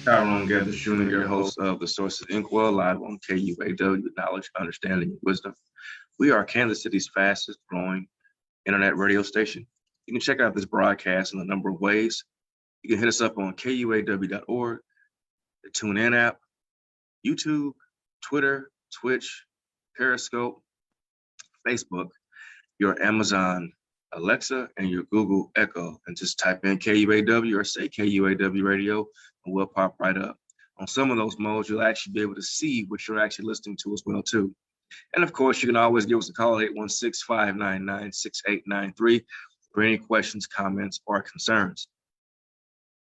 Tyrone Gethers, Jr., host of the Sources Inkwell, live on KUAW, Knowledge, Understanding, and Wisdom. We are Kansas City's fastest growing internet radio station. You can check out this broadcast in a number of ways. You can hit us up on KUAW.org, the TuneIn app, YouTube, Twitter, Twitch, Periscope, Facebook, your Amazon Alexa, and your Google Echo, and just type in KUAW or say KUAW Radio, and we'll pop right up. On some of those modes, you'll actually be able to see what you're actually listening to as well, too. And of course, you can always give us a call at 816-599-6893 for any questions, comments, or concerns.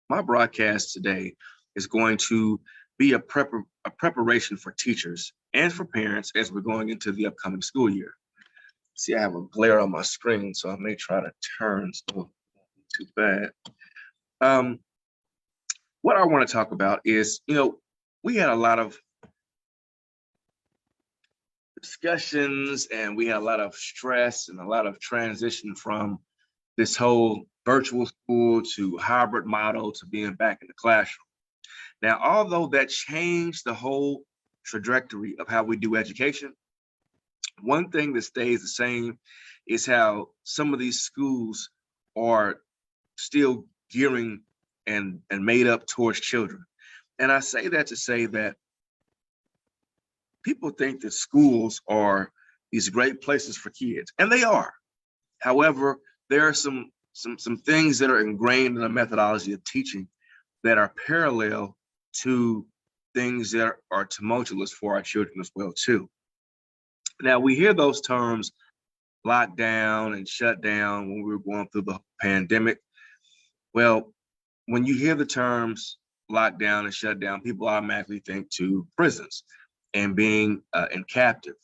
My broadcast today is going to be a preparation for teachers and for parents as we're going into the upcoming school year. See, I have a glare on my screen, so I may try to turn, so it won't be too bad. What I want to talk about is, we had a lot of discussions and we had a lot of stress and a lot of transition from this whole virtual school to hybrid model to being back in the classroom. Now, although that changed the whole trajectory of how we do education, one thing that stays the same is how some of these schools are still gearing and made up towards children. And I say that to say that people think that schools are these great places for kids, and they are. However, there are some things that are ingrained in the methodology of teaching that are parallel to things that are tumultuous for our children as well, too. Now, we hear those terms lockdown and shutdown when we were going through the pandemic. Well, when you hear the terms lockdown and shutdown, people automatically think to prisons and being in captive.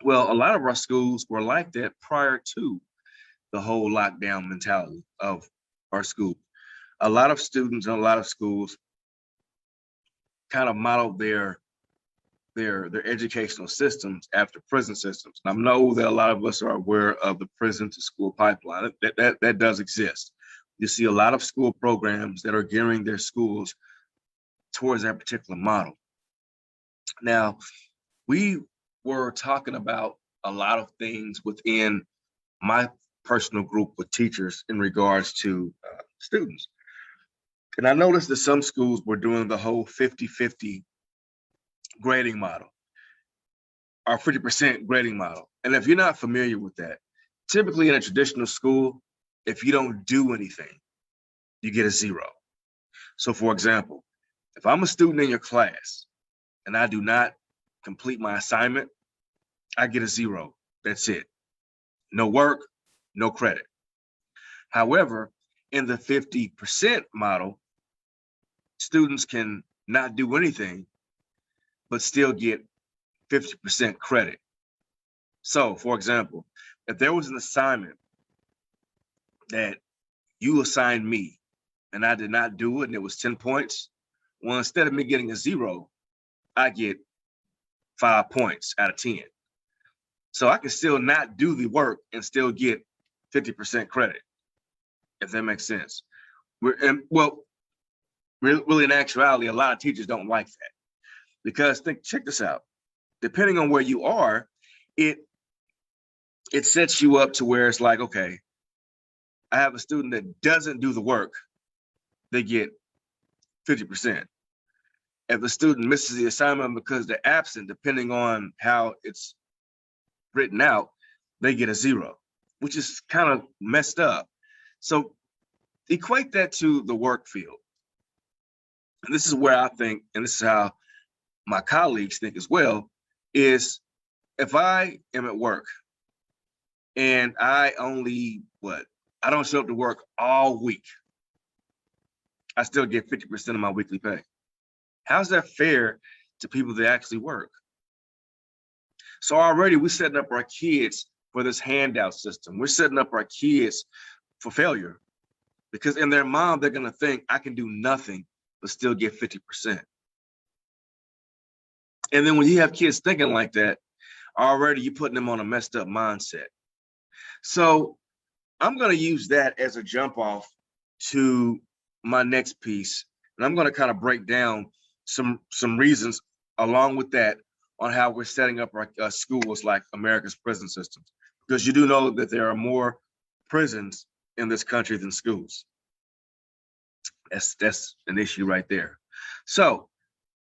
Well, a lot of our schools were like that prior to the whole lockdown mentality of our school. A lot of students and a lot of schools kind of modeled their educational systems after prison systems. And I know that a lot of us are aware of the prison to school pipeline. That does exist. You see a lot of school programs that are gearing their schools towards that particular model. Now, we were talking about a lot of things within my personal group with teachers in regards to students. And I noticed that some schools were doing the whole 50-50 grading model, or 50% grading model. And if you're not familiar with that, typically in a traditional school, if you don't do anything, you get a 0. So for example, if I'm a student in your class and I do not complete my assignment, I get a 0. That's it. No work, no credit. However, in the 50% model, students can not do anything, but still get 50% credit. So, for example, if there was an assignment that you assigned me and I did not do it and it was 10 points, well, instead of me getting a 0, I get 5 points out of 10. So I can still not do the work and still get 50% credit, if that makes sense. Really in actuality, a lot of teachers don't like that. Because check this out. Depending on where you are, it sets you up to where it's like, okay, I have a student that doesn't do the work, they get 50%. If the student misses the assignment because they're absent, depending on how it's written out, they get a 0, which is kind of messed up. So equate that to the work field. And this is where I think, and this is how my colleagues think as well, is if I am at work and I only, I don't show up to work all week, I still get 50% of my weekly pay. How's that fair to people that actually work? So already we're setting up our kids for this handout system. We're setting up our kids for failure because in their mind, they're gonna think I can do nothing but still get 50%. And then when you have kids thinking like that, already you're putting them on a messed up mindset. So I'm going to use that as a jump off to my next piece, And I'm going to kind of break down some reasons along with that on how we're setting up our schools like America's prison systems, because you do know that there are more prisons in this country than schools. That's an issue right there. So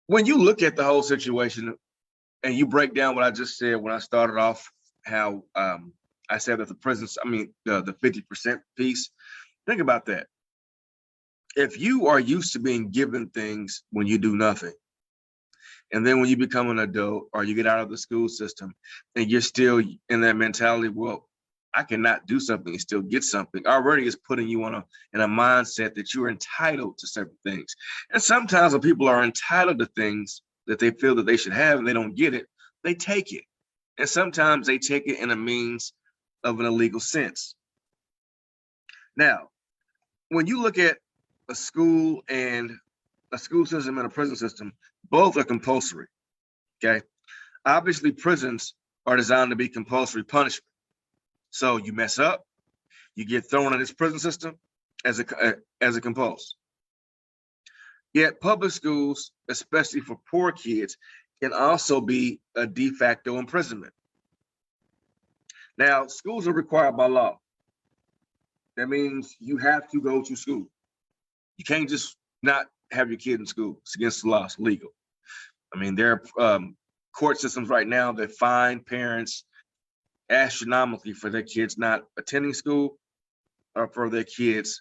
when you look at the whole situation and you break down what I just said when I started off, how I said that the prisons, the 50% piece, think about that. If you are used to being given things when you do nothing, and then when you become an adult or you get out of the school system and you're still in that mentality, well, I cannot do something and still get something, already is putting you in a mindset that you're entitled to certain things. And sometimes when people are entitled to things that they feel that they should have and they don't get it, they take it. And sometimes they take it in a means of an illegal sense. Now, when you look at a school system and a prison system, both are compulsory, okay? Obviously, prisons are designed to be compulsory punishment. So you mess up, you get thrown in this prison system as a compulse. Yet public schools, especially for poor kids, can also be a de facto imprisonment. Now, schools are required by law. That means you have to go to school. You can't just not have your kid in school. It's against the law, it's legal. There are court systems right now that fine parents astronomically for their kids not attending school or for their kids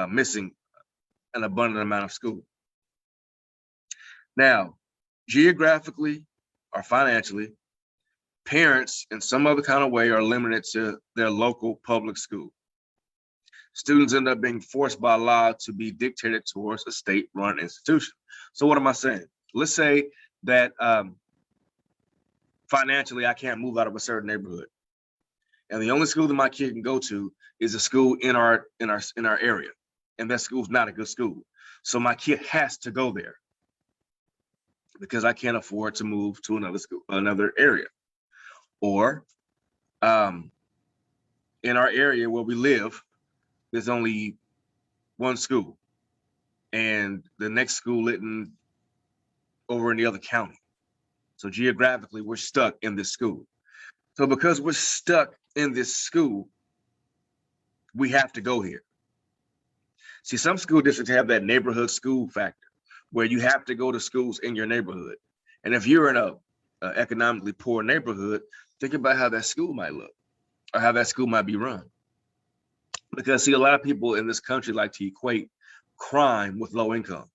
missing an abundant amount of school. Now, geographically or financially, parents in some other kind of way are limited to their local public school. Students end up being forced by law to be dictated towards a state-run institution. So what am I saying? Let's say that financially I can't move out of a certain neighborhood, and the only school that my kid can go to is a school in our area, and that school's not a good school. So my kid has to go there because I can't afford to move to another area. Or in our area where we live, there's only one school, and the next school over in the other county. So geographically, we're stuck in this school. So because we're stuck in this school, we have to go here. See, some school districts have that neighborhood school factor where you have to go to schools in your neighborhood. And if you're in a economically poor neighborhood, think about how that school might look or how that school might be run. Because see, a lot of people in this country like to equate crime with low income.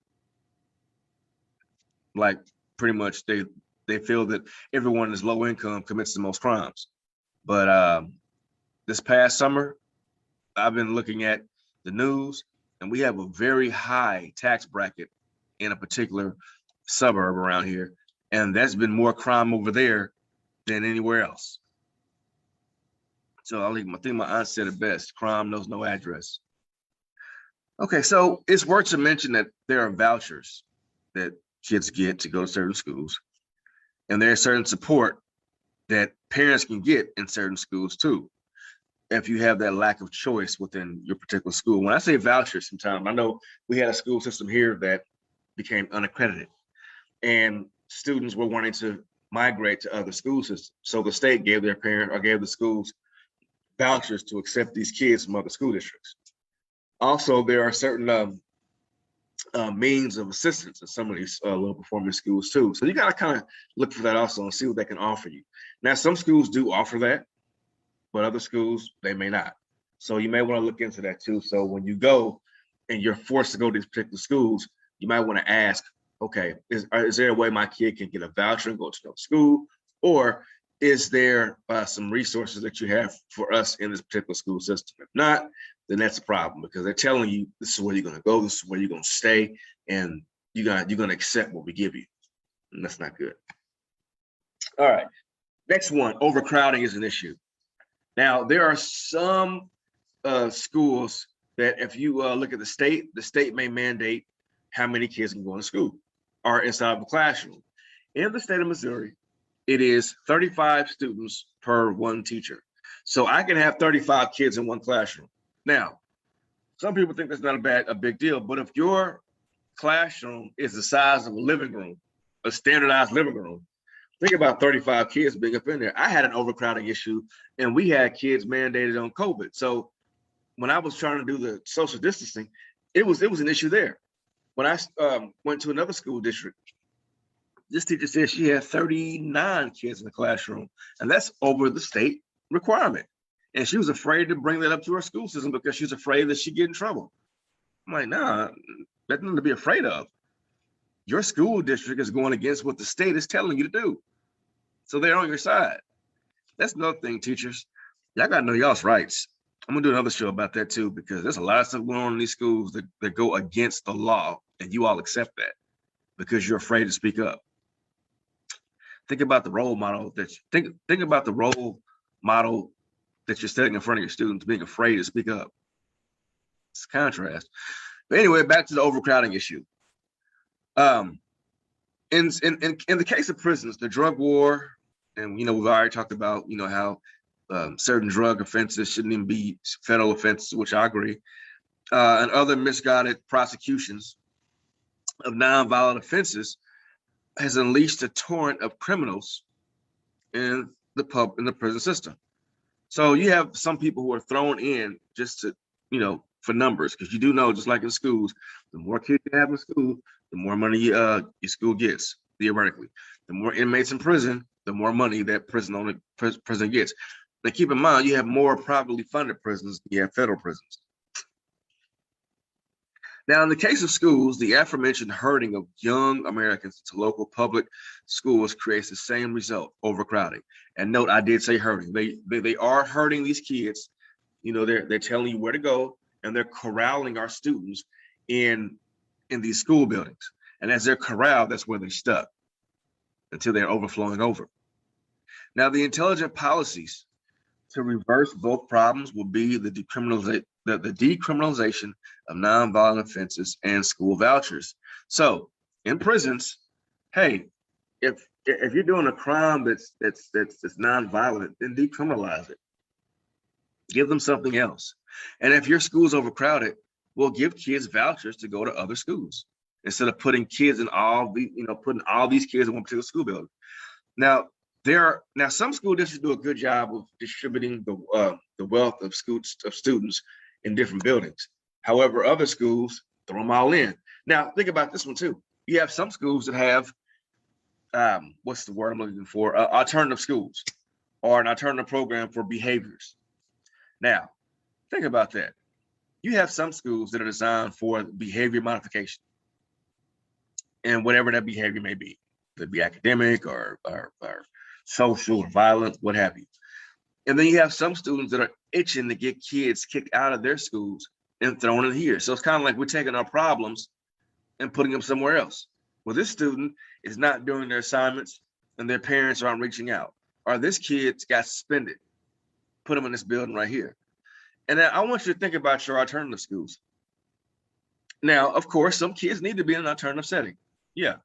Like pretty much they feel that everyone is low income commits the most crimes. But this past summer, I've been looking at the news, and we have a very high tax bracket in a particular suburb around here. And there's been more crime over there than anywhere else. So I think my aunt said it best: crime knows no address. Okay, so it's worth to mention that there are vouchers that kids get to go to certain schools, and there's certain support that parents can get in certain schools too, if you have that lack of choice within your particular school. When I say vouchers, sometimes I know we had a school system here that became unaccredited, and students were wanting to migrate to other school systems. So the state gave their parent or gave the schools vouchers to accept these kids from other school districts. Also, there are certain means of assistance in some of these low performing schools too. So you got to kind of look for that also and see what they can offer you. Now, some schools do offer that, but other schools, they may not. So you may want to look into that too. So when you go and you're forced to go to these particular schools, you might want to ask, okay, is there a way my kid can get a voucher and go to another school? Or is there some resources that you have for us in this particular school system? If not, then that's a problem, because they're telling you this is where you're going to go, this is where you're going to stay, and you're going to accept what we give you. And that's not good. All right, next one, overcrowding is an issue. Now, there are some schools that if you look at the state may mandate how many kids can go to school or inside of a classroom. In the state of Missouri, it is 35 students per one teacher. So I can have 35 kids in one classroom. Now, some people think that's not a big deal, but if your classroom is the size of a living room, a standardized living room. Think about 35 kids being up in there. I had an overcrowding issue, and we had kids mandated on COVID. So when I was trying to do the social distancing, it was an issue there. When I went to another school district, this teacher said she had 39 kids in the classroom, and that's over the state requirement. And she was afraid to bring that up to her school system because she was afraid that she'd get in trouble. I'm like, nah, that's nothing to be afraid of. Your school district is going against what the state is telling you to do. So they're on your side. That's another thing, teachers. Y'all got to know y'all's rights. I'm going to do another show about that too, because there's a lot of stuff going on in these schools that go against the law, and you all accept that because you're afraid to speak up. Think about the role model that you, think about the role model that you're setting in front of your students, being afraid to speak up. It's a contrast. But anyway, back to the overcrowding issue. In the case of prisons, the drug war, and we've already talked about how certain drug offenses shouldn't even be federal offenses, which I agree, and other misguided prosecutions of nonviolent offenses has unleashed a torrent of criminals in the prison system. So you have some people who are thrown in just to for numbers, because you do know, just like in schools, the more kids you have in school, the more money your school gets, theoretically. The more inmates in prison, the more money that prison gets. Now keep in mind, you have more privately funded prisons than you have federal prisons. Now, in the case of schools, the aforementioned herding of young Americans to local public schools creates the same result: overcrowding. And note, I did say herding. They are herding these kids. They're telling you where to go, and they're corralling our students in these school buildings. And as they're corralled, that's where they're stuck until they're overflowing over. Now, the intelligent policies to reverse both problems will be the decriminalization of nonviolent offenses and school vouchers. So in prisons, hey, if you're doing a crime that's nonviolent, then decriminalize it. Give them something else. And if your school's overcrowded, we'll give kids vouchers to go to other schools instead of putting kids in putting all these kids in one particular school building. Now, some school districts do a good job of distributing the wealth of students in different buildings. However, other schools throw them all in. Now, think about this one too. You have some schools that have what's the word I'm looking for? Alternative schools, or an alternative program for behaviors. Now, think about that. You have some schools that are designed for behavior modification, and whatever that behavior may be. It could be academic or social or violent, what have you. And then you have some students that are itching to get kids kicked out of their schools and thrown in here. So it's kind of like we're taking our problems and putting them somewhere else. Well, this student is not doing their assignments and their parents aren't reaching out. Or this kid got suspended. Put them in this building right here. And I want you to think about your alternative schools. Now, of course, some kids need to be in an alternative setting. Yeah.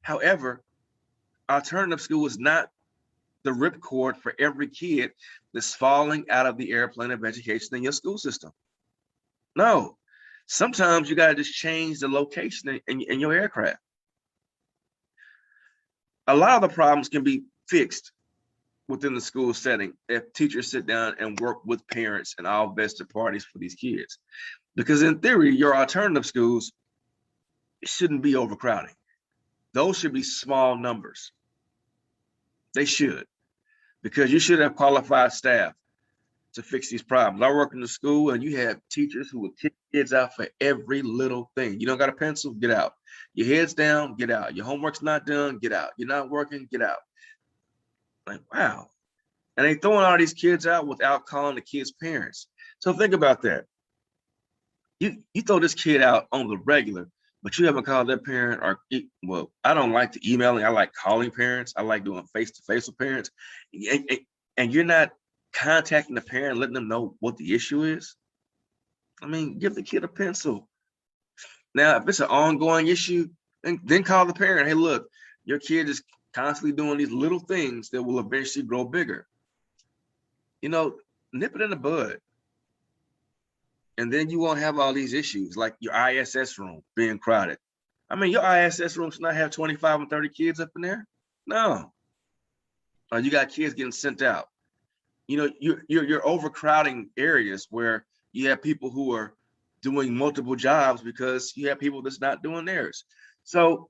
However, alternative school is not the ripcord for every kid that's falling out of the airplane of education in your school system. No, sometimes you got to just change the location in your aircraft. A lot of the problems can be fixed within the school setting if teachers sit down and work with parents and all vested parties for these kids. Because in theory, your alternative schools shouldn't be overcrowding. Those should be small numbers. They should, because you should have qualified staff to fix these problems. I work in the school, and you have teachers who will kick kids out for every little thing. You don't got a pencil? Get out. Your head's down? Get out. Your homework's not done? Get out. You're not working? Get out. Like, wow. And they throwing all these kids out without calling the kids' parents. So think about that. You throw this kid out on the regular, but you haven't called their parent. Well, I don't like the emailing. I like calling parents. I like doing face-to-face with parents. And you're not contacting the parent, letting them know what the issue is. I mean, give the kid a pencil. Now, if it's an ongoing issue, then call the parent. Hey, look, your kid is constantly doing these little things that will eventually grow bigger. Nip it in the bud. And then you won't have all these issues like your ISS room being crowded. I mean, your ISS room should not have 25 and 30 kids up in there. No. You got kids getting sent out. You know, you're overcrowding areas where you have people who are doing multiple jobs because you have people that's not doing theirs. So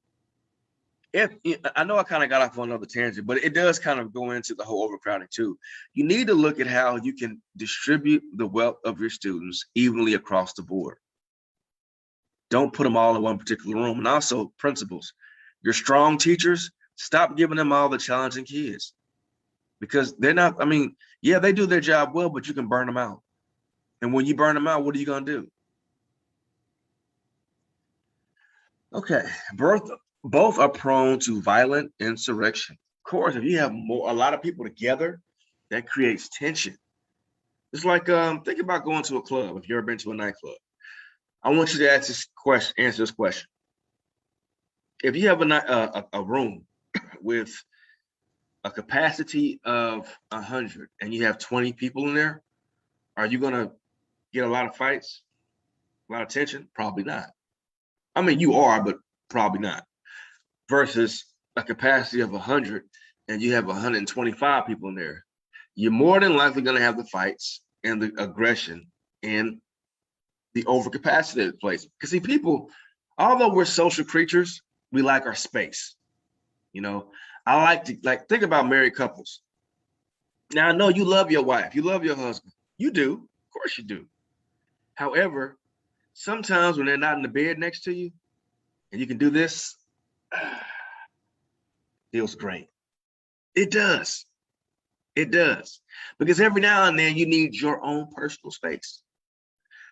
if I know I kind of got off on another tangent, but it does kind of go into the whole overcrowding too. You need to look at how you can distribute the wealth of your students evenly across the board. Don't put them all in one particular room. And also principals, your strong teachers, stop giving them all the challenging kids because they're not, I mean, yeah, they do their job well, but you can burn them out. And when you burn them out, what are you going to do? Okay, both are prone to violent insurrection. Of course, if you have a lot of people together, that creates tension. It's like think about going to a club. If you've ever been to a nightclub, I want you to answer this question. If you have a room with a capacity of 100 and you have 20 people in there, are you gonna get a lot of fights, a lot of tension? Probably not. I mean, you are, but probably not. Versus a capacity of 100 and you have 125 people in there, you're more than likely going to have the fights and the aggression and the overcapacity place. Because see, people, although we're social creatures, we like our space. You know, I like to think about married couples. Now I know you love your wife, you love your husband. You do, of course you do. However, sometimes when they're not in the bed next to you and you can do this, feels great. It does. It does. Because every now and then you need your own personal space.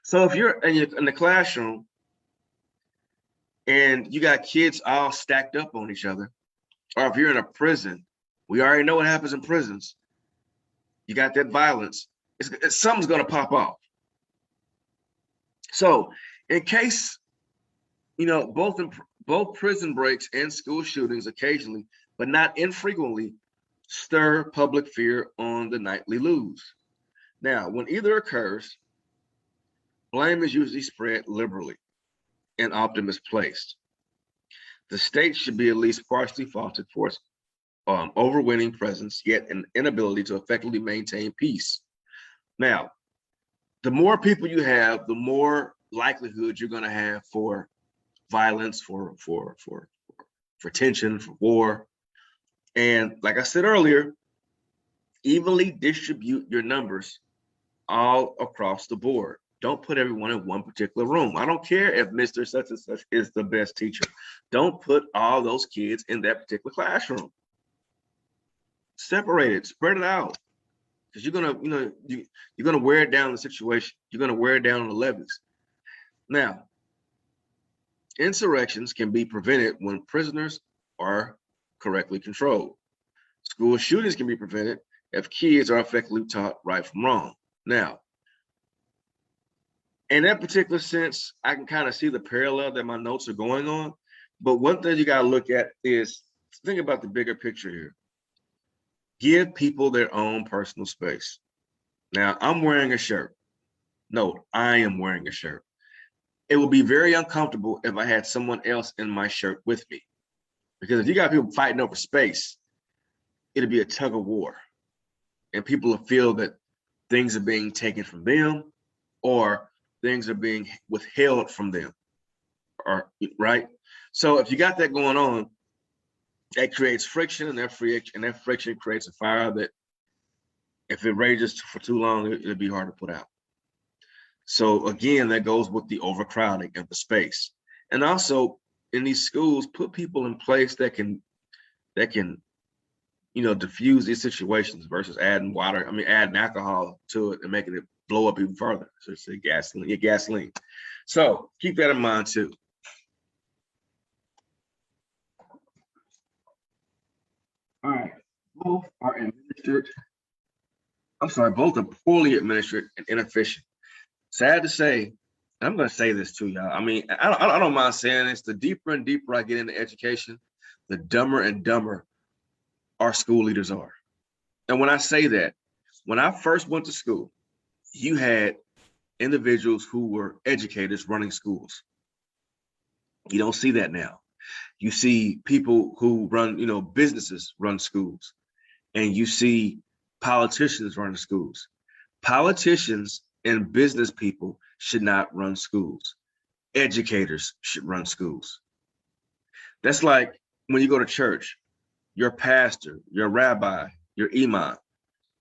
So if you're in the classroom and you got kids all stacked up on each other, or if you're in a prison, we already know what happens in prisons. You got that violence. Something's going to pop off. So in case, you know, both prison breaks and school shootings occasionally, but not infrequently, stir public fear on the nightly news. Now, when either occurs, blame is usually spread liberally and often misplaced. The state should be at least partially faulted for its overweening presence, yet an inability to effectively maintain peace. Now, the more people you have, the more likelihood you're going to have for violence, for tension, for war. And like I said earlier, evenly distribute your numbers all across the board. Don't put everyone in one particular room. I don't care if Mr. Such and Such is the best teacher. Don't put all those kids in that particular classroom. Separate it, spread it out. Because you're gonna wear down the situation. You're gonna wear down the levees. Now, insurrections can be prevented when prisoners are correctly controlled. School shootings can be prevented if kids are effectively taught right from wrong. Now, in that particular sense, I can kind of see the parallel that my notes are going on. But one thing you got to look at is think about the bigger picture here. Give people their own personal space. Now, I'm wearing a shirt. No, I am wearing a shirt. It would be very uncomfortable if I had someone else in my shirt with me. Because if you got people fighting over space, it'll be a tug of war. And people will feel that things are being taken from them or things are being withheld from them. Or, right? So if you got that going on, that creates friction, and that friction creates a fire that if it rages for too long, it'll be hard to put out. So again, that goes with the overcrowding of the space. And also in these schools, put people in place that can diffuse these situations versus adding alcohol to it and making it blow up even further. So it's gasoline. So keep that in mind too. All right, both are poorly administered and inefficient. Sad to say, I'm going to say this too, y'all. I mean, I don't mind saying this. The deeper and deeper I get into education, the dumber and dumber our school leaders are. And when I say that, when I first went to school, you had individuals who were educators running schools. You don't see that now. You see people who run, businesses run schools, and you see politicians run schools. Politicians and business people should not run schools. Educators should run schools. That's like when you go to church, your pastor, your rabbi, your imam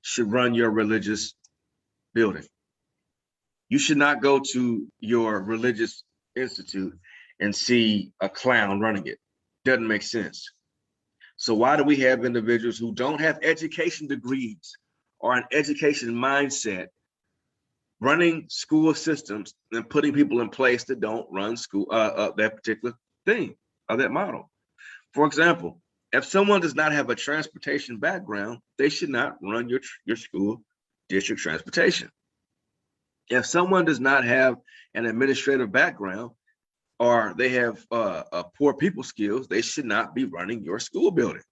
should run your religious building. You should not go to your religious institute and see a clown running it. Doesn't make sense. So why do we have individuals who don't have education degrees or an education mindset running school systems and putting people in place that don't run school, that particular thing or that model? For example, if someone does not have a transportation background, they should not run your school district transportation. If someone does not have an administrative background or they have poor people skills, they should not be running your school building.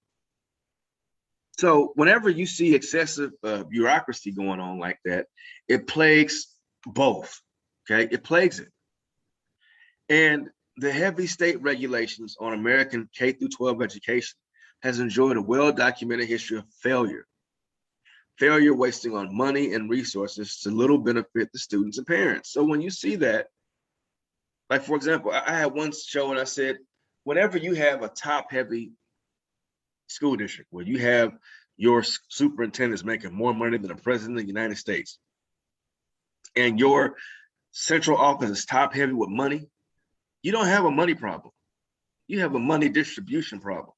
So whenever you see excessive bureaucracy going on like that, it plagues both, okay? It plagues it. And the heavy state regulations on American K through 12 education has enjoyed a well-documented history of failure wasting on money and resources to little benefit the students and parents. So when you see that, like, for example, I had one show and I said, whenever you have a top-heavy school district where you have your superintendents making more money than the president of the United States, and your central office is top-heavy with money, you don't have a money problem. You have a money distribution problem.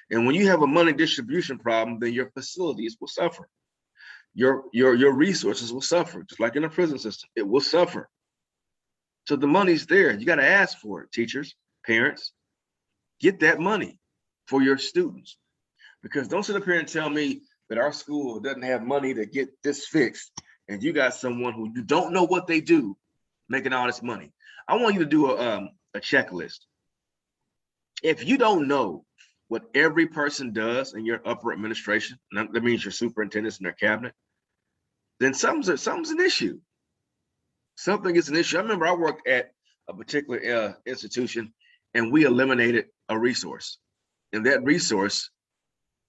And when you have a money distribution problem, then your facilities will suffer. Your resources will suffer, just like in the prison system. It will suffer. So the money's there. You got to ask for it, teachers, parents. Get that money for your students. Because don't sit up here and tell me that our school doesn't have money to get this fixed, and you got someone who you don't know what they do making all this money. I want you to do a checklist. If you don't know what every person does in your upper administration, that means your superintendents and their cabinet, then something's an issue. Something is an issue. I remember I worked at a particular institution, and we eliminated a resource. And that resource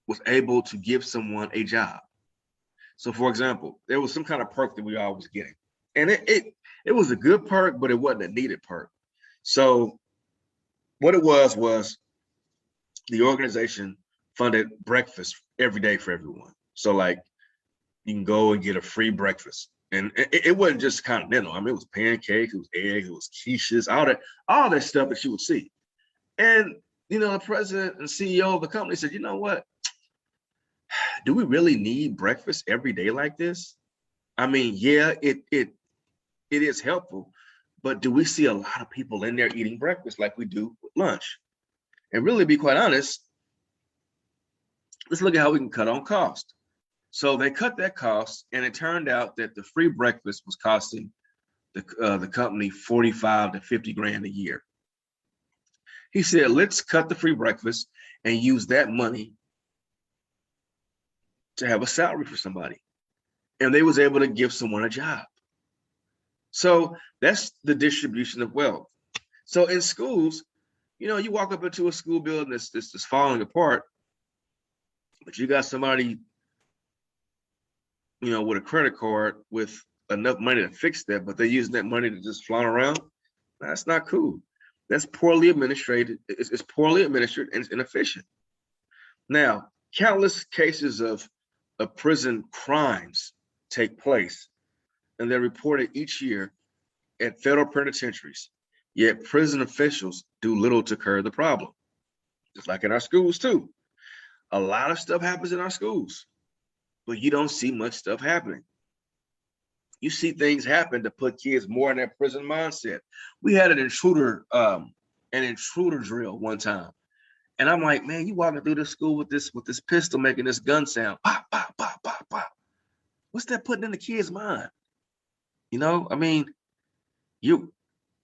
was able to give someone a job. So, for example, there was some kind of perk that we all was getting. And it was a good perk, but it wasn't a needed perk. So what it was the organization funded breakfast every day for everyone. So like you can go and get a free breakfast. And it wasn't just continental. I mean, it was pancakes, it was eggs, it was quiches, all that stuff that you would see. And, the president and CEO of the company said, you know what? Do we really need breakfast every day like this? I mean, yeah, it is helpful, but do we see a lot of people in there eating breakfast like we do with lunch? And really, be quite honest, let's look at how we can cut on cost. So they cut that cost, and it turned out that the free breakfast was costing the company 45 to 50 grand a year. He said, let's cut the free breakfast and use that money to have a salary for somebody. And they was able to give someone a job. So that's the distribution of wealth. So in schools, you walk up into a school building that's falling apart, but you got somebody, with a credit card with enough money to fix that, but they're using that money to just flaunt around. That's not cool. That's poorly administrated. It's poorly administered and it's inefficient. Now, countless cases of prison crimes take place, and they're reported each year at federal penitentiaries. Yet prison officials do little to curb the problem, just like in our schools too. A lot of stuff happens in our schools, but you don't see much stuff happening. You see things happen to put kids more in that prison mindset. We had an intruder drill one time. And I'm like, man, you walking through this school with this pistol making this gun sound. Pop, pop, pop, pop, pop. What's that putting in the kid's mind? I mean,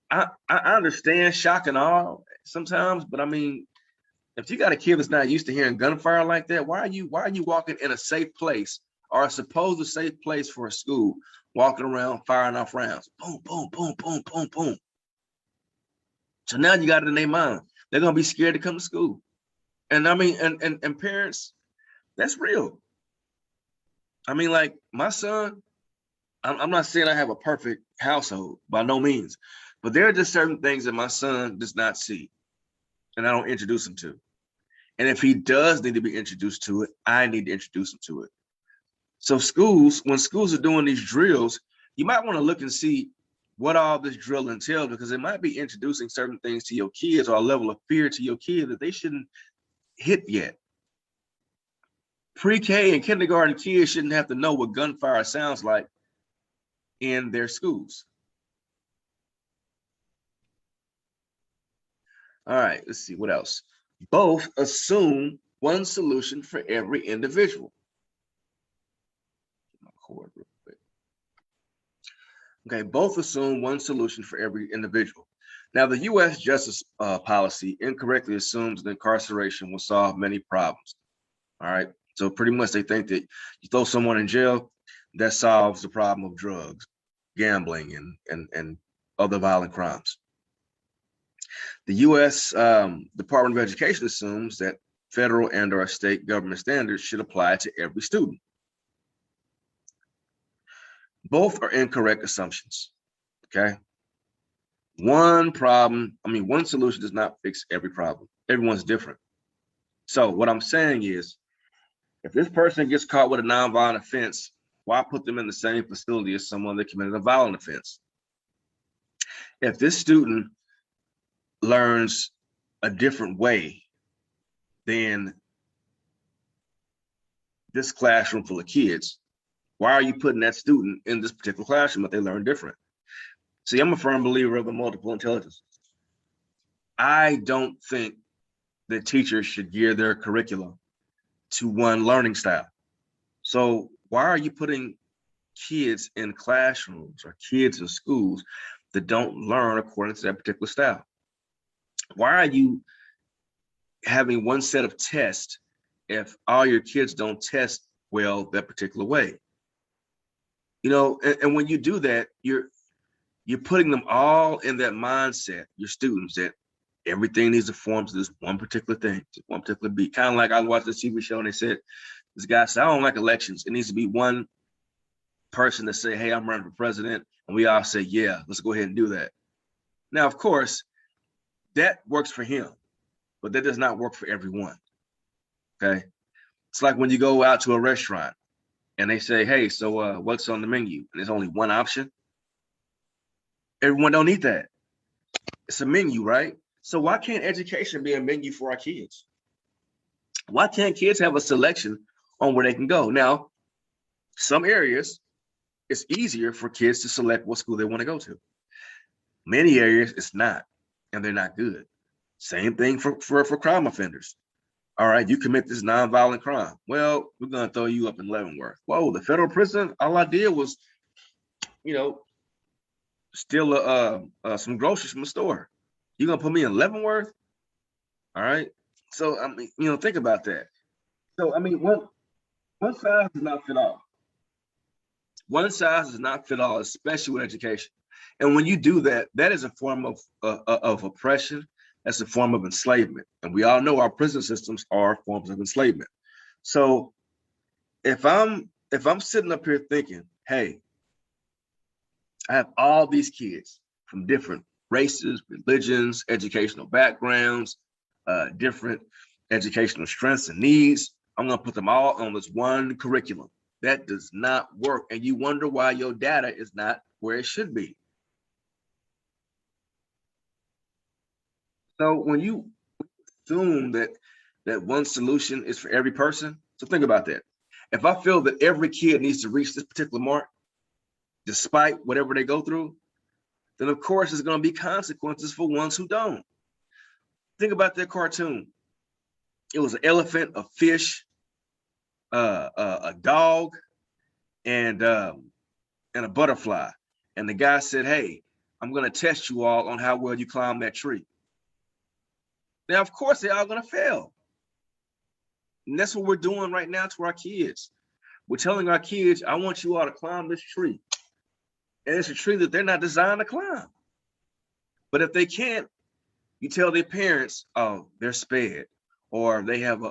I understand shock and awe sometimes, but I mean, if you got a kid that's not used to hearing gunfire like that, why are you walking in a safe place or a supposed safe place for a school, walking around firing off rounds? Boom, boom, boom, boom, boom, boom. So now you got it in their mind. They're gonna be scared to come to school. And I mean, and parents, that's real. I mean, like my son, I'm not saying I have a perfect household by no means, but there are just certain things that my son does not see, and I don't introduce him to. And if he does need to be introduced to it, I need to introduce him to it. So schools, when schools are doing these drills, you might want to look and see what all this drill entails, because it might be introducing certain things to your kids or a level of fear to your kid that they shouldn't hit yet. Pre-K and kindergarten kids shouldn't have to know what gunfire sounds like in their schools. All right, let's see what else. Both assume one solution for every individual. Okay, both assume one solution for every individual. Now, the U.S. justice policy incorrectly assumes that incarceration will solve many problems. All right, so pretty much they think that you throw someone in jail, that solves the problem of drugs, gambling, and other violent crimes. The U.S. Department of Education assumes that federal and/or state government standards should apply to every student. Both are incorrect assumptions, okay? One solution does not fix every problem. Everyone's different. So what I'm saying is, if this person gets caught with a nonviolent offense, why put them in the same facility as someone that committed a violent offense? If this student learns a different way than this classroom full of kids, why are you putting that student in this particular classroom if they learn different? See, I'm a firm believer of the multiple intelligences. I don't think that teachers should gear their curriculum to one learning style. So why are you putting kids in classrooms or kids in schools that don't learn according to that particular style? Why are you having one set of tests if all your kids don't test well that particular way? You know, and when you do that, you're putting them all in that mindset, your students, that everything needs to form to this one particular thing, one particular beat. Kind of like I watched the TV show and they said, this guy said, I don't like elections. It needs to be one person to say, hey, I'm running for president. And we all say, yeah, let's go ahead and do that. Now, of course, that works for him, but that does not work for everyone, okay? It's like when you go out to a restaurant and they say, hey, so what's on the menu? And there's only one option. Everyone don't eat that. It's a menu, right? So why can't education be a menu for our kids? Why can't kids have a selection on where they can go? Now, some areas, it's easier for kids to select what school they want to go to. Many areas, it's not, and they're not good. Same thing for crime offenders. All right, you commit this nonviolent crime. Well, we're going to throw you up in Leavenworth. Whoa, the federal prison, all I did was, steal some groceries from the store. You're going to put me in Leavenworth? All right. So, I mean, think about that. So, I mean, one size does not fit all. One size does not fit all, especially with education. And when you do that, that is a form of oppression. That's a form of enslavement. And we all know our prison systems are forms of enslavement. So if I'm sitting up here thinking, hey, I have all these kids from different races, religions, educational backgrounds, different educational strengths and needs, I'm going to put them all on this one curriculum. That does not work. And you wonder why your data is not where it should be. So when you assume that one solution is for every person, so think about that. If I feel that every kid needs to reach this particular mark, despite whatever they go through, then of course there's going to be consequences for ones who don't. Think about that cartoon. It was an elephant, a fish, a dog, and a butterfly. And the guy said, hey, I'm going to test you all on how well you climb that tree. Now, of course, they're all going to fail. And that's what we're doing right now to our kids. We're telling our kids, I want you all to climb this tree. And it's a tree that they're not designed to climb. But if they can't, You tell their parents, oh, they're sped, or they have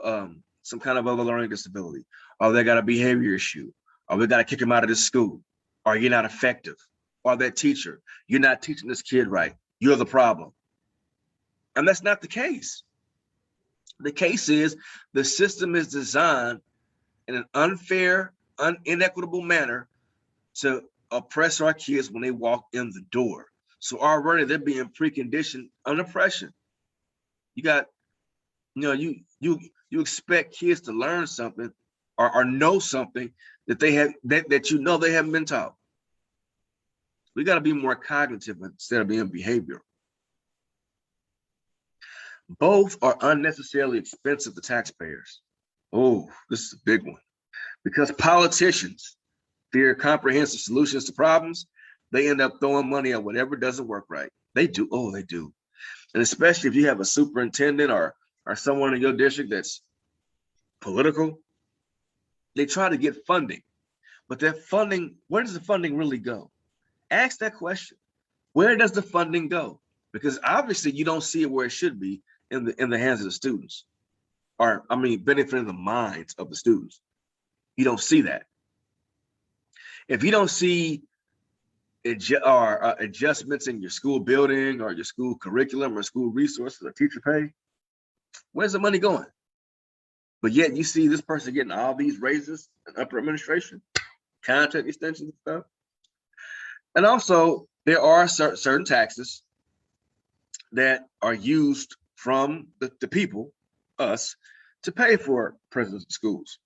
some kind of other learning disability, or they got a behavior issue, or we got to kick them out of this school, or you're not effective, or that teacher, you're not teaching this kid right. You're the problem. And that's not the case. The case is the system is designed in an unfair, inequitable manner to oppress our kids when they walk in the door. So already they're being preconditioned on oppression. You got, you expect kids to learn something or know something that they have that they haven't been taught. We got to be more cognitive instead of being behavioral. Both are unnecessarily expensive to taxpayers. Oh, this is a big one. Because politicians fear comprehensive solutions to problems, they end up throwing money at whatever doesn't work right. They do. Oh, they do. And especially if you have a superintendent or someone in your district that's political, they try to get funding. But that funding, where does the funding really go? Ask that question. Where does the funding go? Because obviously you don't see it where it should be in the hands of the students, or benefiting the minds of the students. You don't see that. If you don't see adjustments in your school building or your school curriculum or school resources or teacher pay, where's the money going? But yet you see this person getting all these raises in upper administration, contract extensions and stuff. And also there are certain taxes that are used from the people, us, to pay for prisons and schools.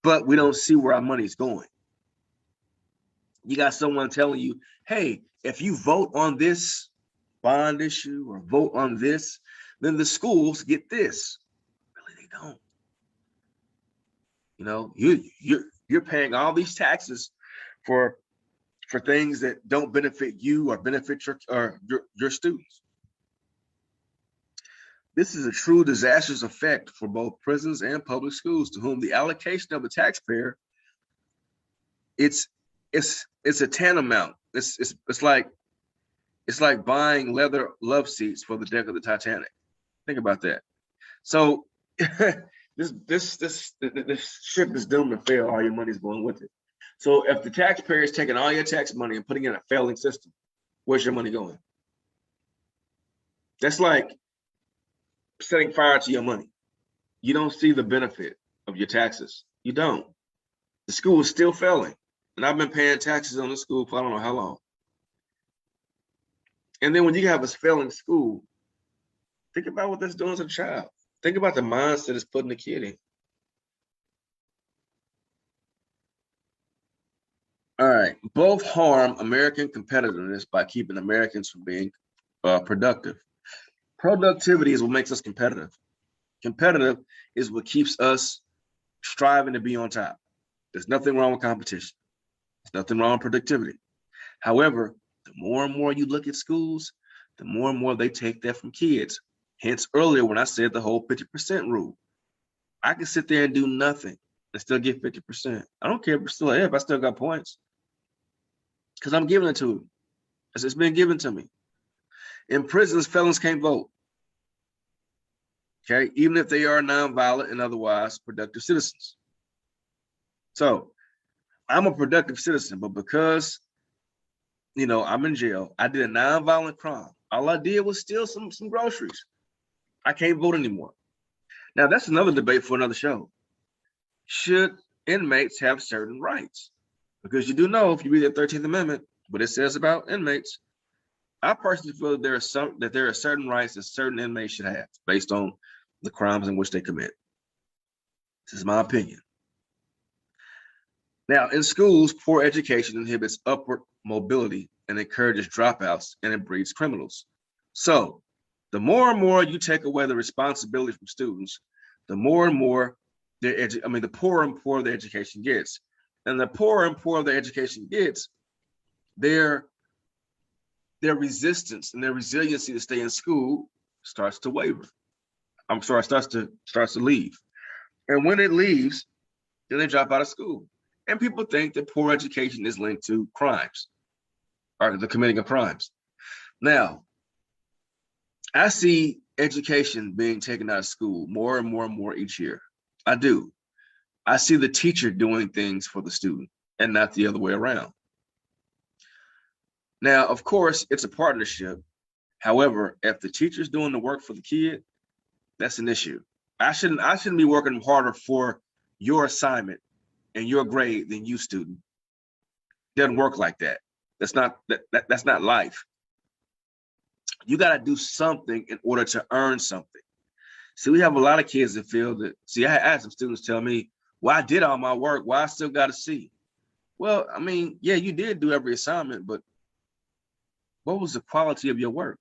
But we don't see where our money's going. You got someone telling you, hey, if you vote on this bond issue or vote on this, then the schools get this. Really, they don't. You're paying all these taxes for things that don't benefit you or benefit your students. This is a true disastrous effect for both prisons and public schools, to whom the allocation of the taxpayer, it's a tantamount. It's like buying leather love seats for the deck of the Titanic. Think about that. So this ship is doomed to fail. All your money's going with it. So if the taxpayer is taking all your tax money and putting it in a failing system, where's your money going? That's like setting fire to your money. You don't see the benefit of your taxes. You don't. The school is still failing. And I've been paying taxes on the school for I don't know how long. And then when you have a failing school, think about what that's doing to the child. Think about the mindset it's putting the kid in. All right, both harm American competitiveness by keeping Americans from being productive. Productivity is what makes us competitive. Competitive is what keeps us striving to be on top. There's nothing wrong with competition. There's nothing wrong with productivity. However, the more and more you look at schools, the more and more they take that from kids. Hence earlier when I said the whole 50% rule. I can sit there and do nothing and still get 50%. I don't care if I still got points. Because I'm giving it to them. As it's been given to me. In prisons, felons can't vote. Okay, even if they are nonviolent and otherwise productive citizens. So I'm a productive citizen, but because I'm in jail, I did a nonviolent crime. All I did was steal some groceries. I can't vote anymore. Now that's another debate for another show. Should inmates have certain rights? Because you do know, if you read the 13th Amendment, what it says about inmates, I personally feel that there are certain rights that certain inmates should have based on the crimes in which they commit. This is my opinion. Now, in schools, poor education inhibits upward mobility and encourages dropouts, and it breeds criminals. So the more and more you take away the responsibility from students, the more and more the poorer and poorer their education gets. And the poorer and poorer their education gets, their resistance and their resiliency to stay in school starts to waver. Starts to leave. And when it leaves, then they drop out of school. And people think that poor education is linked to crimes or the committing of crimes. Now, I see education being taken out of school more and more and more each year. I do. I see the teacher doing things for the student and not the other way around. Now, of course, it's a partnership. However, if the teacher's doing the work for the kid, that's an issue. I shouldn't be working harder for your assignment and your grade than you, student. It doesn't work like that. That's not life. You got to do something in order to earn something. See, we have a lot of kids that feel that. See, I had some students tell me, "Well, I did all my work. Why I still got a C?" Well, I mean, yeah, you did do every assignment, but what was the quality of your work?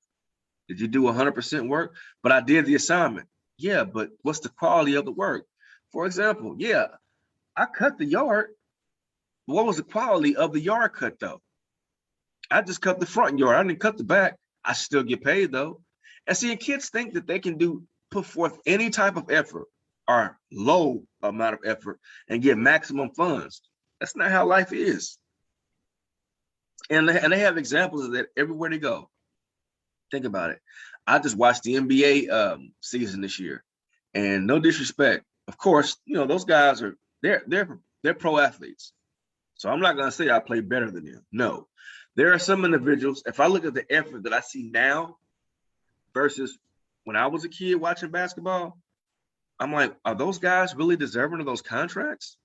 Did you do 100% work? But I did the assignment. Yeah, but what's the quality of the work? For example, yeah, I cut the yard. What was the quality of the yard cut though? I just cut the front yard. I didn't cut the back. I still get paid though. And see, kids think that they can put forth any type of effort or low amount of effort and get maximum funds. That's not how life is. And they have examples of that everywhere they go. Think about it. I just watched the NBA season this year, and no disrespect, of course, those guys they're pro athletes. So I'm not gonna say I play better than them. No, there are some individuals. If I look at the effort that I see now versus when I was a kid watching basketball, I'm like, are those guys really deserving of those contracts?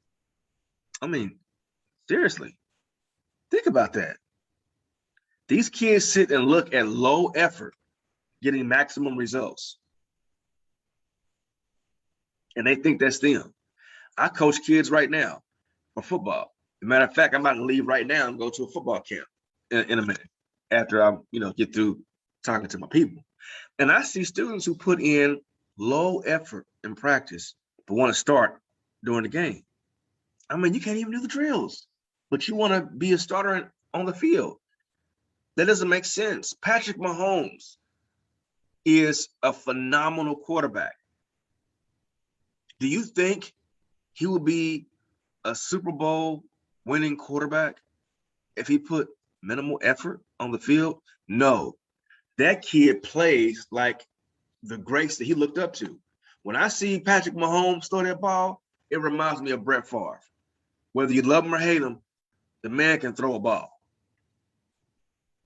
I mean, seriously, think about that. These kids sit and look at low effort, getting maximum results. And they think that's them. I coach kids right now for football. As a matter of fact, I'm about to leave right now and go to a football camp in a minute after I, get through talking to my people. And I see students who put in low effort in practice but want to start during the game. I mean, you can't even do the drills, but you want to be a starter on the field. That doesn't make sense. Patrick Mahomes is a phenomenal quarterback. Do you think he would be a Super Bowl winning quarterback if he put minimal effort on the field? No. That kid plays like the greats that he looked up to. When I see Patrick Mahomes throw that ball, it reminds me of Brett Favre. Whether you love him or hate him, the man can throw a ball.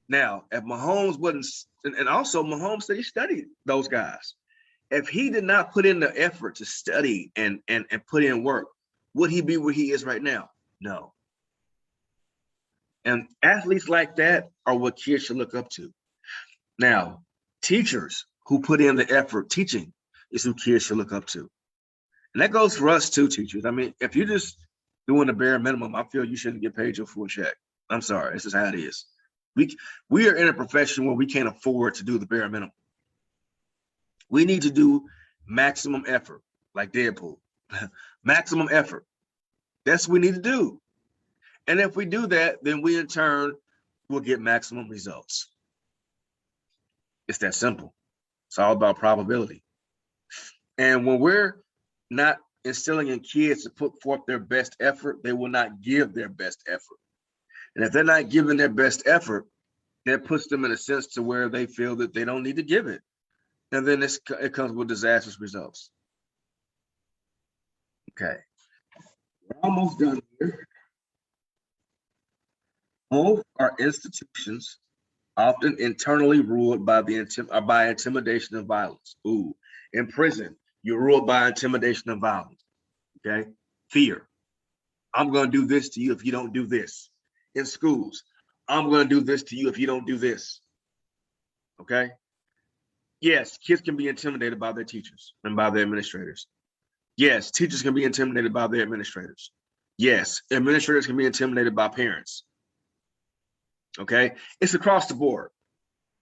Now, if Mahomes wasn't, and also Mahomes said he studied those guys. If he did not put in the effort to study and put in work, would he be where he is right now? No. And athletes like that are what kids should look up to. Now, teachers who put in the effort teaching is who kids should look up to. And that goes for us too, teachers. I mean, if you're just doing the bare minimum, I feel you shouldn't get paid your full check. I'm sorry, this is how it is. We are in a profession where we can't afford to do the bare minimum. We need to do maximum effort, like Deadpool. Maximum effort. That's what we need to do. And if we do that, then we in turn will get maximum results. It's that simple. It's all about probability. And when we're not instilling in kids to put forth their best effort, they will not give their best effort. And if they're not giving their best effort, that puts them in a sense to where they feel that they don't need to give it. And then it comes with disastrous results. Okay. We're almost done here. Both are institutions often internally ruled by intimidation and violence. Ooh, in prison, you're ruled by intimidation and violence. Okay, fear. I'm going to do this to you if you don't do this. In schools, I'm going to do this to you if you don't do this. Okay. Yes, kids can be intimidated by their teachers and by their administrators. Yes, teachers can be intimidated by their administrators. Yes, administrators can be intimidated by parents. Okay, it's across the board.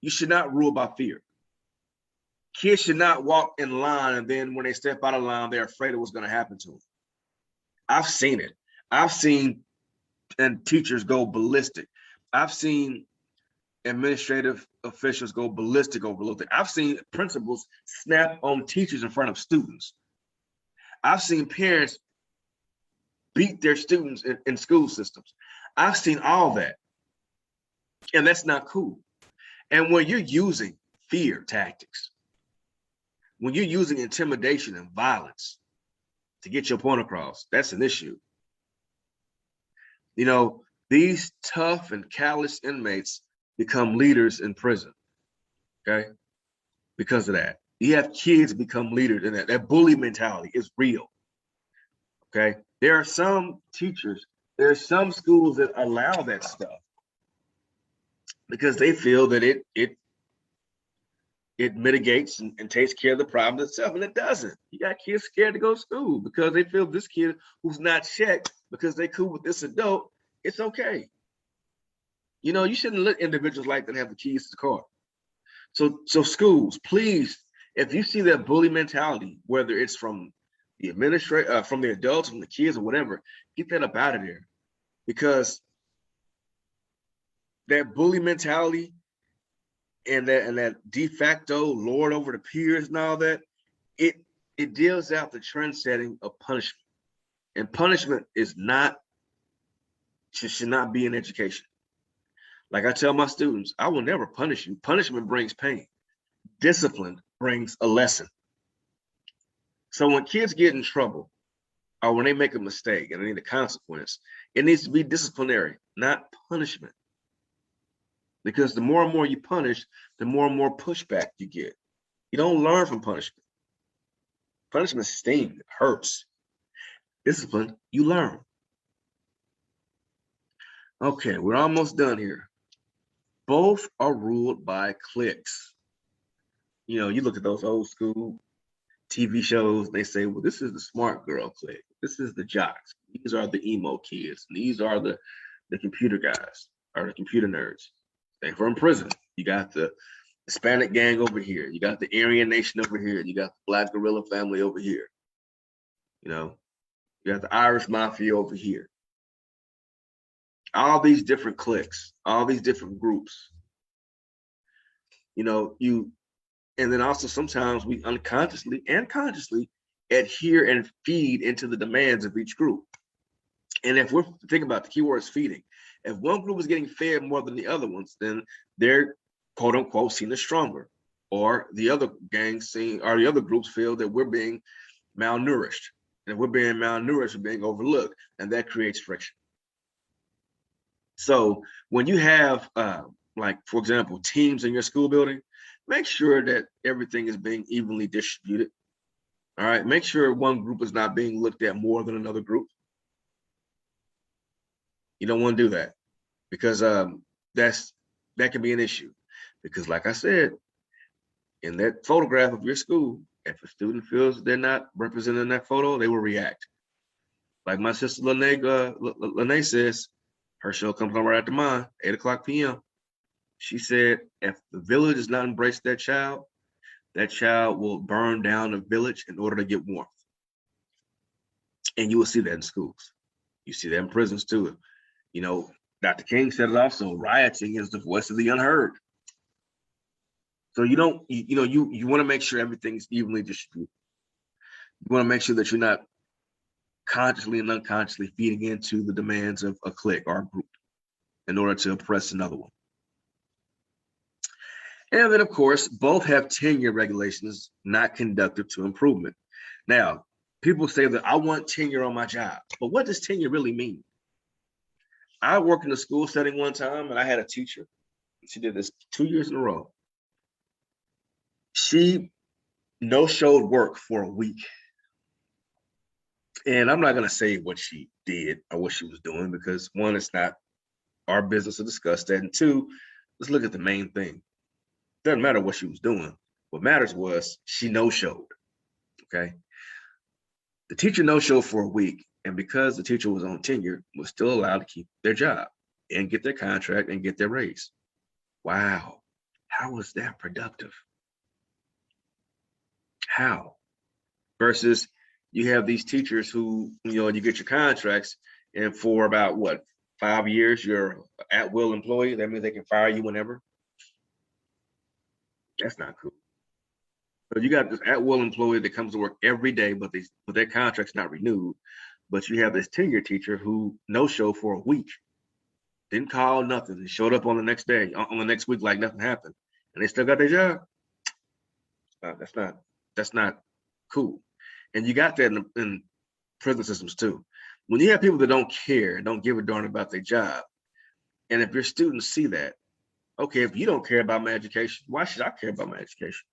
You should not rule by fear. Kids should not walk in line and then when they step out of line, they're afraid of what's going to happen to them. I've seen it. I've seen and teachers go ballistic. I've seen administrative officials go ballistic over little things. I've seen principals snap on teachers in front of students. I've seen parents beat their students in school systems. I've seen all that. And that's not cool. And when you're using fear tactics. When you're using intimidation and violence to get your point across, that's an issue. You know, these tough and callous inmates become leaders in prison, okay? Because of that. You have kids become leaders in that. That bully mentality is real, okay? There are some teachers, there are some schools that allow that stuff because they feel that it mitigates and takes care of the problem itself, and it doesn't. You got kids scared to go to school because they feel this kid who's not checked because they cool with this adult, it's okay. You know, you shouldn't let individuals like that have the keys to the car. So schools, please, if you see that bully mentality, whether it's from the administrator, from the adults, from the kids, or whatever, get that up out of there, because that bully mentality and that de facto lord over the peers and all that, it deals out the trend setting of punishment, and punishment is not should not be in education. Like I tell my students, I will never punish you. Punishment brings pain. Discipline brings a lesson. So when kids get in trouble or when they make a mistake and they need a consequence, it needs to be disciplinary, not punishment. Because the more and more you punish, the more and more pushback you get. You don't learn from punishment. Punishment stings, it hurts. Discipline, you learn. Okay, we're almost done here. Both are ruled by cliques. You know, you look at those old school TV shows, they say, well, this is the smart girl clique. This is the jocks. These are the emo kids. These are the computer guys or the computer nerds. They were in prison. You got the Hispanic gang over here. You got the Aryan Nation over here. You got the Black Guerrilla family over here. You know, you got the Irish Mafia over here. All these different cliques, all these different groups. You know, and then also sometimes we unconsciously and consciously adhere and feed into the demands of each group. And if we're thinking about the keyword is feeding, if one group is getting fed more than the other ones, then they're quote unquote seen as stronger, or the other gangs seen, or the other groups feel that we're being malnourished. And if we're being malnourished, we're being overlooked, and that creates friction. So when you have, like, for example, teams in your school building, make sure that everything is being evenly distributed. All right, make sure one group is not being looked at more than another group. You don't want to do that, because that can be an issue. Because like I said, in that photograph of your school, if a student feels they're not represented in that photo, they will react. Like my sister Lene says, her show comes on right after mine, 8:00 p.m. She said, if the village does not embrace that child will burn down the village in order to get warmth. And you will see that in schools. You see that in prisons too. You know, Dr. King said it also, rioting is the voice of the unheard. So you don't, you want to make sure everything's evenly distributed. You want to make sure that you're not consciously and unconsciously feeding into the demands of a clique or a group in order to oppress another one. And then, of course, both have tenure regulations not conducive to improvement. Now, people say that I want tenure on my job, but what does tenure really mean? I worked in a school setting one time, and I had a teacher. She did this 2 years in a row. She no-showed work for a week. And I'm not going to say what she did or what she was doing, because one, it's not our business to discuss that. And two, let's look at the main thing. Doesn't matter what she was doing. What matters was she no-showed, okay? The teacher no-showed for a week, and because the teacher was on tenure, was still allowed to keep their job and get their contract and get their raise. Wow, how was that productive? How? Versus you have these teachers who, you get your contracts, and for about, 5 years, you're an at-will employee. That means they can fire you whenever. That's not cool. So you got this at-will employee that comes to work every day, but their contract's not renewed. But you have this tenure teacher who no-showed for a week, didn't call nothing, and showed up on the next day, on the next week like nothing happened, and they still got their job. That's not cool. And you got that in prison systems too. When you have people that don't care, don't give a darn about their job, and if your students see that, okay, if you don't care about my education, why should I care about my education?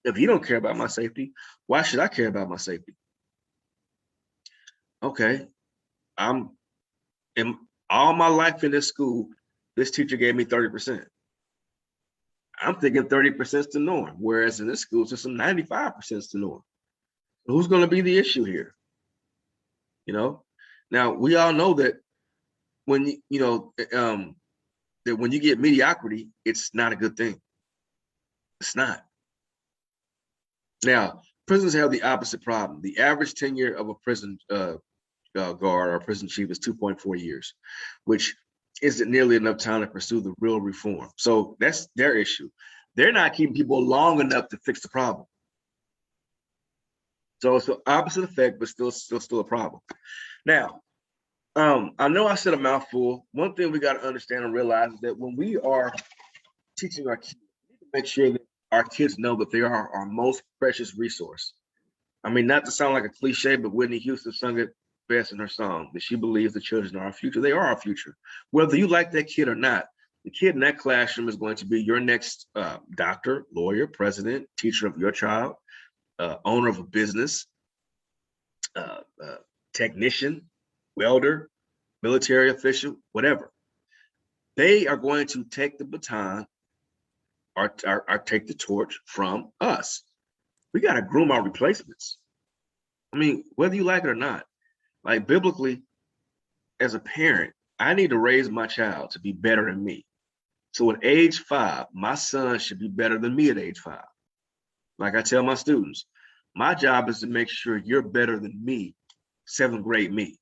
If you don't care about my safety, why should I care about my safety? Okay, I'm in all my life in this school, this teacher gave me 30%. I'm thinking 30% is the norm, whereas in this school system, 95% is the norm. Who's going to be the issue here? Now we all know that when that when you get mediocrity, it's not a good thing. It's not. Now, prisons have the opposite problem. The average tenure of a prison guard or prison chief is 2.4 years, which isn't nearly enough time to pursue the real reform. So that's their issue. They're not keeping people long enough to fix the problem. So it's the opposite effect, but still a problem. Now, I know I said a mouthful. One thing we got to understand and realize is that when we are teaching our kids, we need to make sure that our kids know that they are our most precious resource. I mean, not to sound like a cliche, but Whitney Houston sung it best in her song, that she believes the children are our future. They are our future. Whether you like that kid or not, the kid in that classroom is going to be your next doctor, lawyer, president, teacher of your child, owner of a business, technician, welder, military official, whatever. They are going to take the baton or take the torch from us. We got to groom our replacements. I mean, whether you like it or not, like biblically, as a parent, I need to raise my child to be better than me. So at age 5, my son should be better than me at age 5. Like I tell my students, my job is to make sure you're better than me, 7th grade me.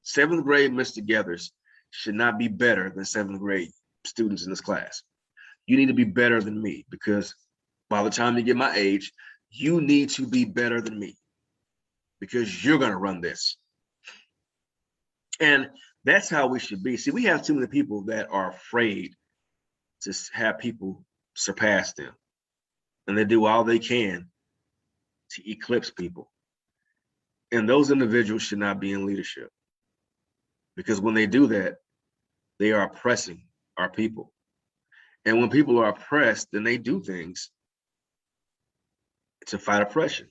7th grade Mr. Gethers should not be better than 7th grade students in this class. You need to be better than me, because by the time you get my age, you need to be better than me, because you're going to run this. And that's how we should be. See, we have too many people that are afraid to have people surpass them, and they do all they can to eclipse people. And those individuals should not be in leadership, because when they do that, they are oppressing our people. And when people are oppressed, then they do things to fight oppression.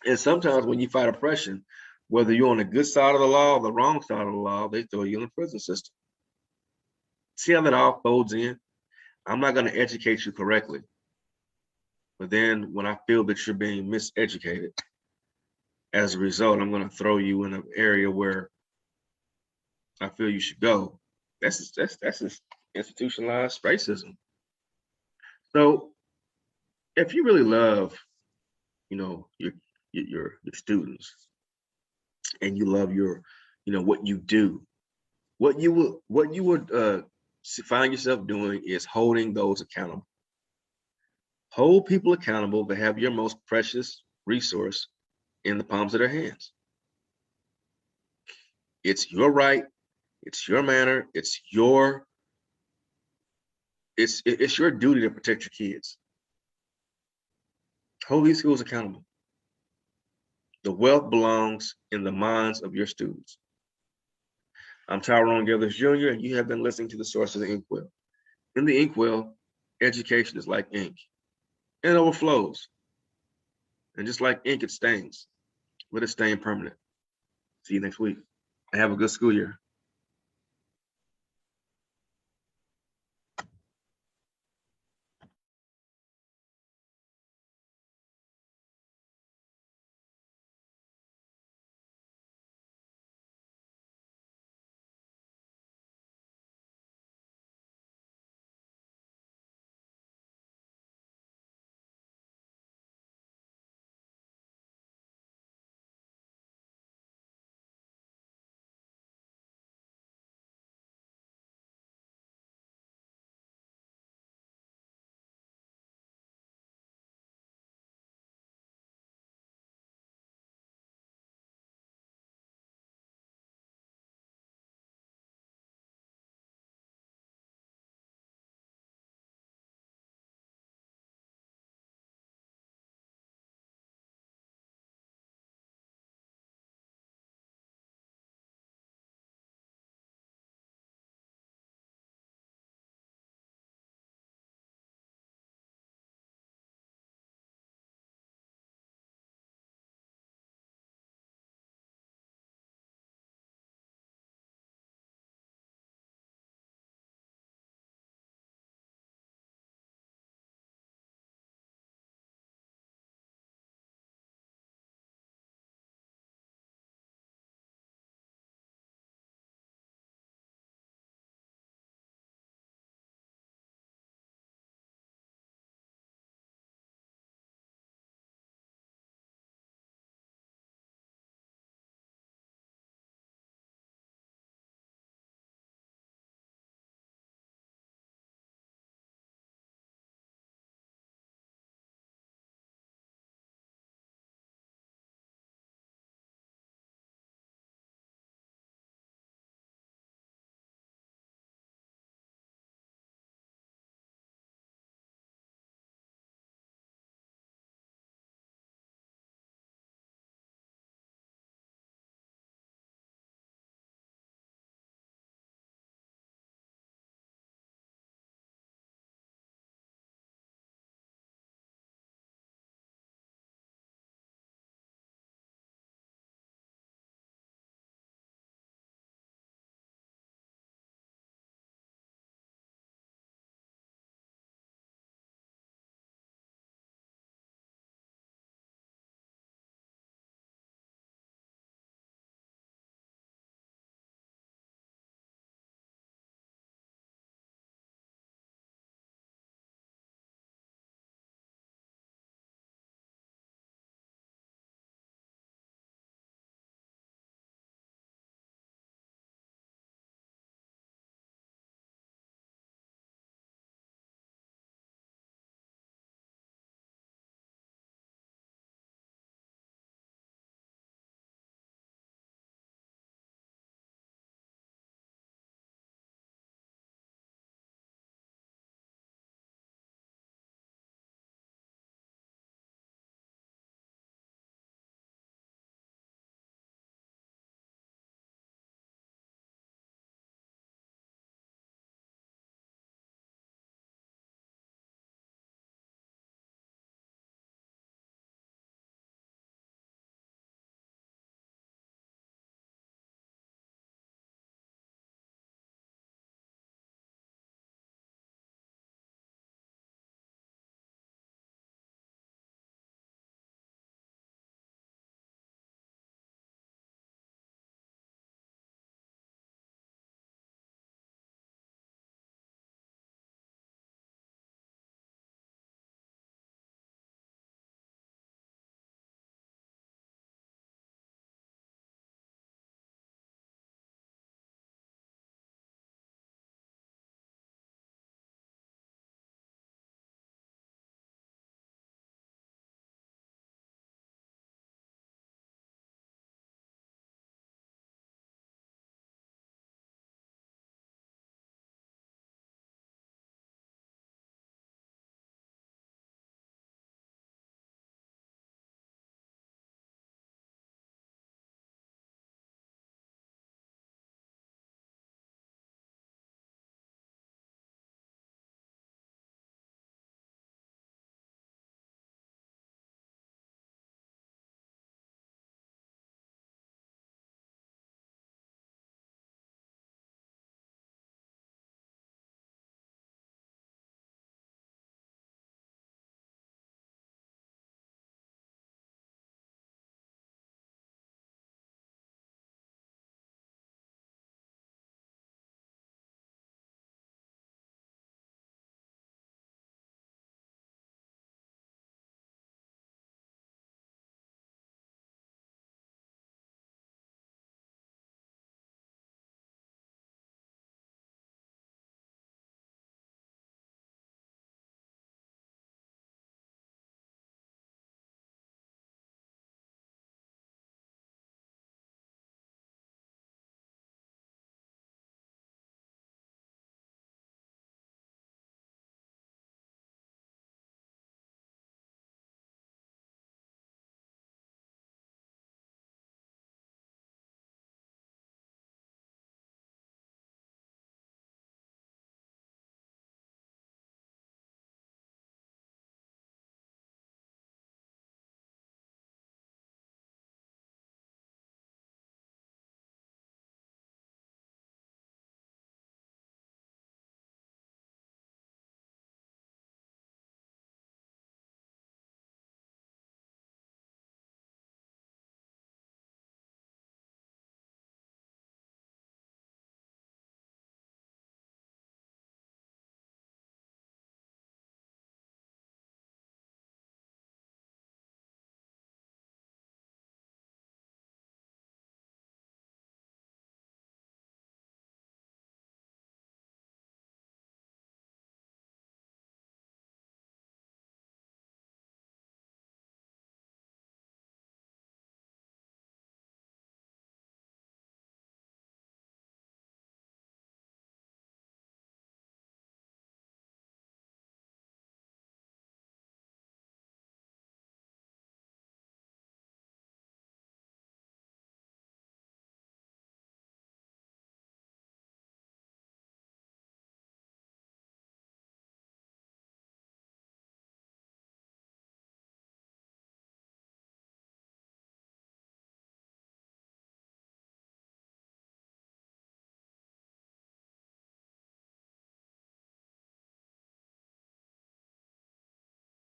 And sometimes when you fight oppression, whether you're on the good side of the law or the wrong side of the law, they throw you in the prison system. See how that all folds in? I'm not going to educate you correctly, but then when I feel that you're being miseducated, as a result, I'm going to throw you in an area where I feel you should go. That's just institutionalized racism. So if you really love, your students, and you love your, what you do, what you would find yourself doing is holding those accountable. Hold people accountable to have your most precious resource in the palms of their hands. It's your right. It's your manner. It's your duty to protect your kids. Hold these schools accountable. The wealth belongs in the minds of your students. I'm Tyrone Gethers Jr., and you have been listening to the source of the Inkwell. In the Inkwell, education is like ink. It overflows. And just like ink, it stains. Let it stain permanent. See you next week. And have a good school year.